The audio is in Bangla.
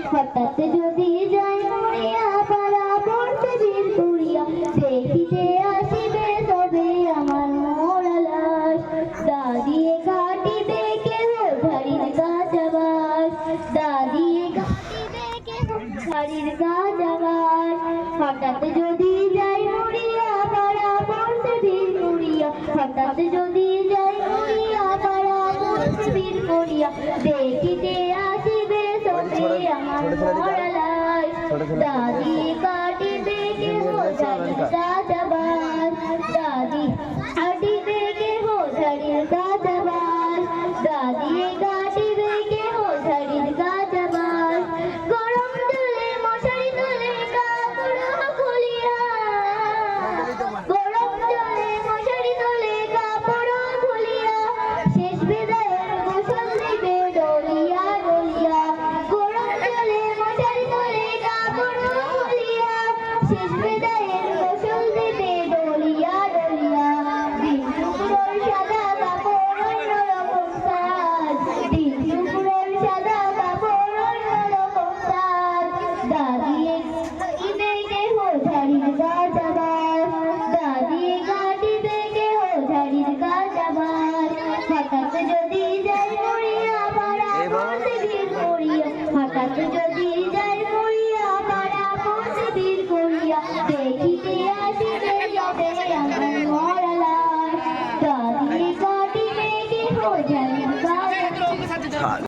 হঠাৎ যদি যাই মরিয়া পাড়া পড়তে বীর করিয়া দেখিতে আসিবে তবে আমার মোরা লাশ দাদিয়ে কাটিবে কেহ ঝাড়ির গাছাবাস দাদিয়ে কাটিবে কেহ ঝাড়ির গাছাবাস হঠাৎ যদি যাই মরিয়া পাড়া পড়তে বীর করিয়া হঠাৎ যদি যাই মরিয়া পাড়া পড়তে বীর করিয়া দেখিতে আসিবে তবে আমার মোরা লাশ দাদি কাটিবে কেহ ঝাড়ির গাছাবাস দাদি কাটিবে কেহ ঝাড়ির গাছাবাস দাদি কাটিবে কেহ ঝাড়ির গাছাবাস গরম জলে মশারি তুলে কাপড় খুলিয়া গরম জলে মশারি তুলে কাপড় খুলিয়া শেষ বিদায়ের গোসল দিবে ডলিয়া ডলিয়া গরম জলে মশারি তুলে কাপড় খুলিয়া শেষ বিদায়ের গোসল দিবে ডলিয়া ডলিয়া দিন শুক্রর সাদা কাপড় অন্যরকম সাজ দিন শুক্রর সাদা কাপড় অন্যরকম সাজ দাদিয়ে কাটিবে কেহ ঝাড়ির গাছাবাস দাদিয়ে কাটিবে কেহ ঝাড়ির গাছাবাস হঠাৎ যদি যাই মরিয়া পাড়া পড়তে বীর করিয়া হঠাৎ যদি